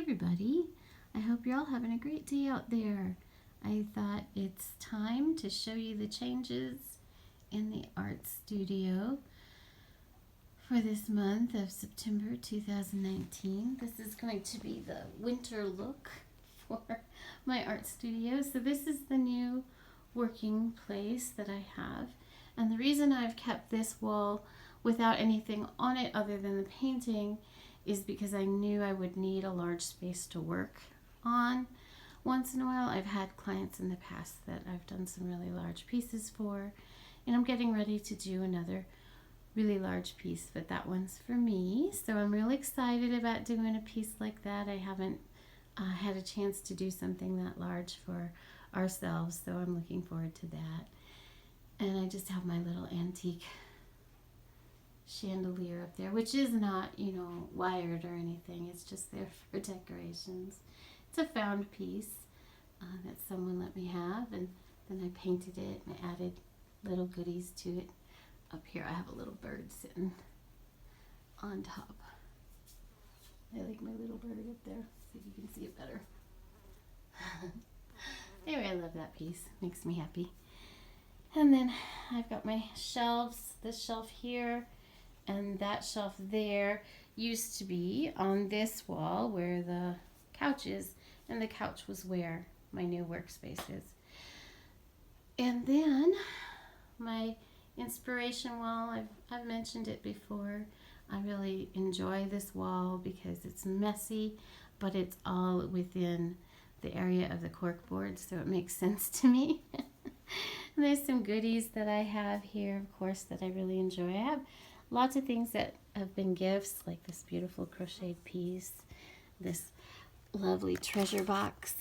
everybody. I hope you're all having a great day out there. I thought it's time to show you the changes in the art studio for this month of September 2019. This is going to be the winter look for my art studio. So this is the new working place that I have. And the reason I've kept this wall without anything on it other than the painting is because I knew I would need a large space to work on once in a while. I've had clients in the past that I've done some really large pieces for, and I'm getting ready to do another really large piece, but that one's for me. So I'm really excited about doing a piece like that. I haven't had a chance to do something that large for ourselves, so I'm looking forward to that. And I just have my little antique chandelier up there, which is not, wired or anything. It's just there for decorations. It's a found piece that someone let me have, and then I painted it and added little goodies to it. Up here I have a little bird sitting on top. I like my little bird up there. See if you can see it better. Anyway, I love that piece. Makes me happy. And then I've got my shelves. This shelf here and that shelf there used to be on this wall where the couch is, and the couch was where my new workspace is. And then my inspiration wall, I've mentioned it before. I really enjoy this wall because it's messy, but it's all within the area of the cork board, so it makes sense to me. And there's some goodies that I have here, of course, that I really enjoy. I have lots of things that have been gifts, like this beautiful crocheted piece, this lovely treasure box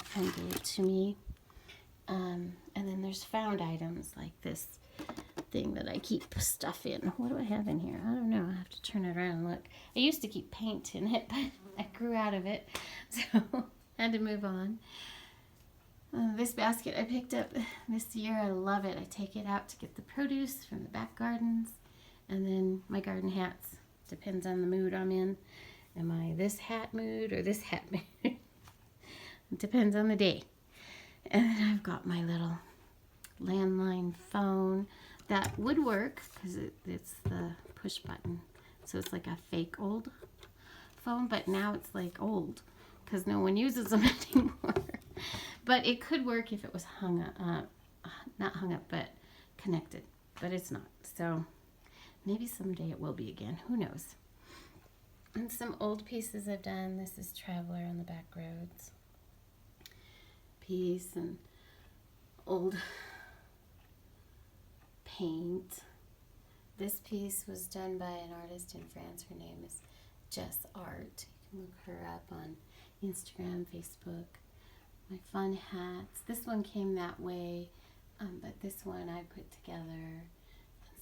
friend gave to me. And then there's found items like this thing that I keep stuff in. What do I have in here? I don't know. I have to turn it around and look. I used to keep paint in it, but I grew out of it, so I had to move on. This basket I picked up this year. I love it. I take it out to get the produce from the back gardens, and then my garden hats. Depends on the mood I'm in. Am I this hat mood or this hat mood? It depends on the day. And then I've got my little landline phone that would work because it's the push button. So it's like a fake old phone, but now it's like old because no one uses them anymore. But it could work if it was hung up, not hung up, but connected. But it's not. So maybe someday it will be again. Who knows? And some old pieces I've done. This is Traveler on the Back Roads piece, and old paint. This piece was done by an artist in France. Her name is Jess Art. You can look her up on Instagram, Facebook. My fun hats. This one came that way, but this one I put together.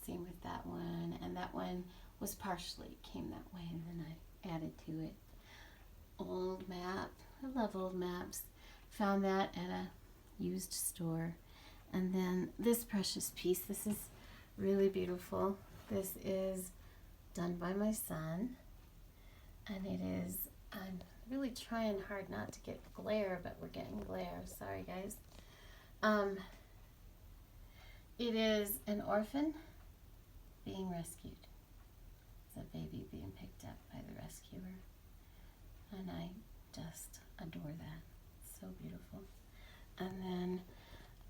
Same with that one, and that one was partially came that way, and then I added to it. Old map. I love old maps. Found that at a used store. And then this precious piece. This is really beautiful. This is done by my son, and it is. I'm really trying hard not to get glare, but we're getting glare. Sorry, guys. It is an orphan being rescued. It's a baby being picked up by the rescuer. And I just adore that. It's so beautiful. And then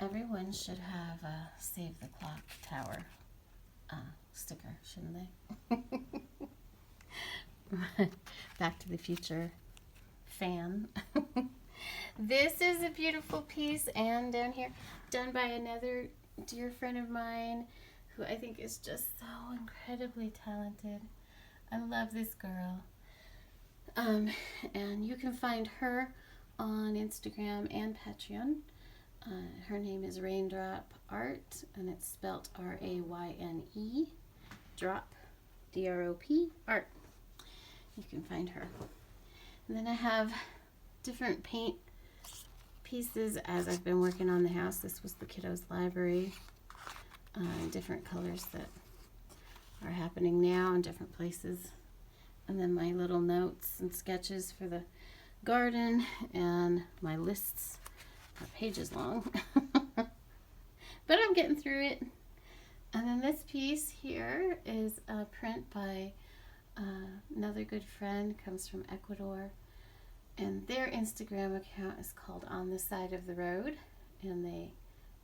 everyone should have a Save the Clock Tower sticker, shouldn't they? Back to the Future fan. This is a beautiful piece, and down here, done by another dear friend of mine who I think is just so incredibly talented. I love this girl. And you can find her on Instagram and Patreon. Her name is Raindrop Art, and it's spelt R-A-Y-N-E, drop, D-R-O-P, art. You can find her. And then I have different paint pieces as I've been working on the house. This was the kiddos' library. Different colors that are happening now in different places And then my little notes and sketches for the garden, and my lists are pages long. But I'm getting through it. And then this piece here is a print by another good friend, comes from Ecuador. And their Instagram account is called On the Side of the Road. And they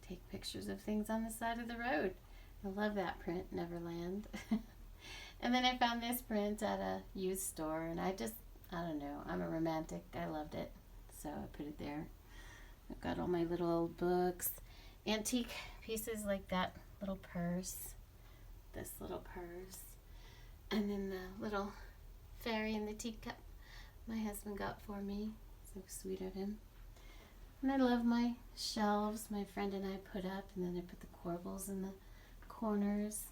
take pictures of things on the side of the road. I love that print, Neverland. And then I found this print at a used store, and I don't know, I'm a romantic. I loved it, so I put it there. I've got all my little old books, antique pieces like that little purse, this little purse, and then the little fairy in the teacup my husband got for me. So sweet of him. And I love my shelves my friend and I put up, and then I put the corbels in the corners.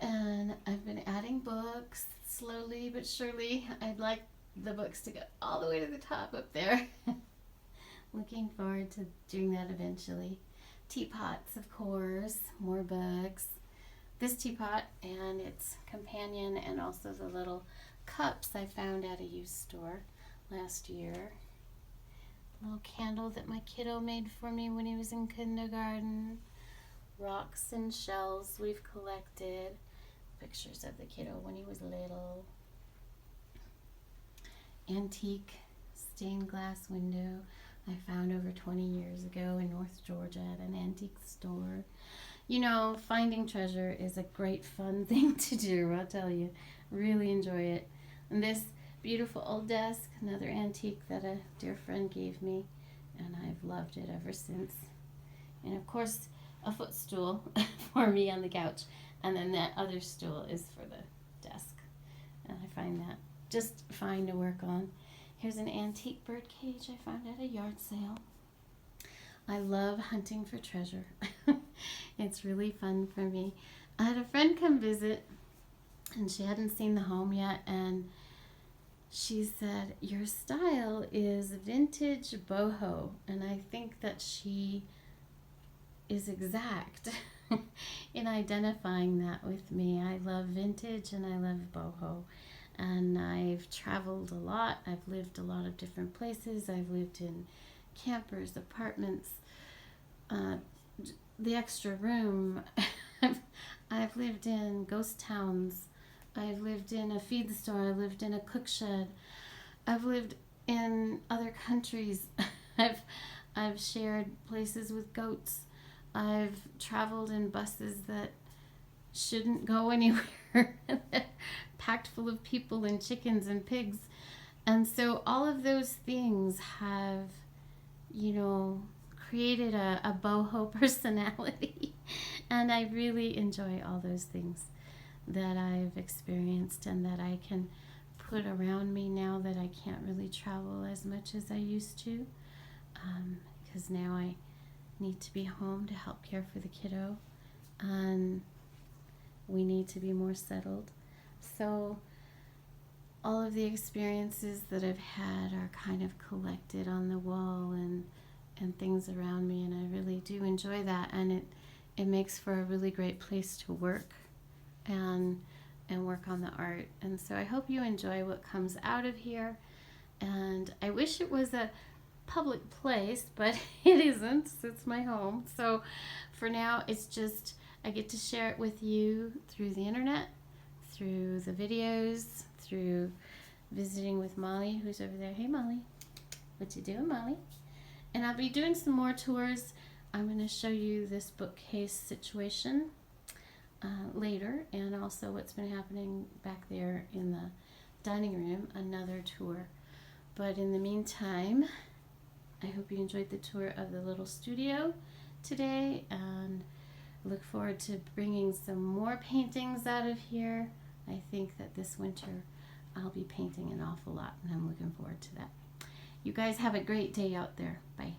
And I've been adding books slowly but surely. I'd like the books to go all the way to the top up there. Looking forward to doing that eventually. Teapots, of course, more books. This teapot and its companion, and also the little cups I found at a used store last year. A little candle that my kiddo made for me when he was in kindergarten. Rocks and shells we've collected. Pictures of the kiddo when he was little. Antique stained glass window I found over 20 years ago in North Georgia at an antique store. You know, finding treasure is a great fun thing to do, I'll tell you. Really enjoy it. And this beautiful old desk, another antique that a dear friend gave me, and I've loved it ever since. And of course, a footstool for me on the couch. And then that other stool is for the desk. And I find that just fine to work on. Here's an antique bird cage I found at a yard sale. I love hunting for treasure. It's really fun for me. I had a friend come visit, and she hadn't seen the home yet, and she said, "Your style is vintage boho." And I think that she is exact in identifying that with me. I love vintage and I love boho, and I've traveled a lot. I've lived a lot of different places. I've lived in campers, apartments, the extra room. I've lived in ghost towns. I've lived in a feed store. I've lived in a cook shed. I've lived in other countries. I've shared places with goats. I've traveled in buses that shouldn't go anywhere, packed full of people and chickens and pigs. And so all of those things have, you know, created a boho personality. And I really enjoy all those things that I've experienced and that I can put around me now that I can't really travel as much as I used to. Because now I need to be home to help care for the kiddo, and we need to be more settled. So all of the experiences that I've had are kind of collected on the wall and things around me, and I really do enjoy that, and it makes for a really great place to work and work on the art. And so I hope you enjoy what comes out of here, and I wish it was a public place, but it isn't. It's my home. So for now, it's just I get to share it with you through the internet, through the videos, through visiting with Molly, who's over there. Hey Molly, what you doing, Molly? And I'll be doing some more tours. I'm going to show you this bookcase situation later, and also what's been happening back there in the dining room, another tour. But in the meantime, I hope you enjoyed the tour of the little studio today, and look forward to bringing some more paintings out of here. I think that this winter I'll be painting an awful lot, and I'm looking forward to that. You guys have a great day out there. Bye.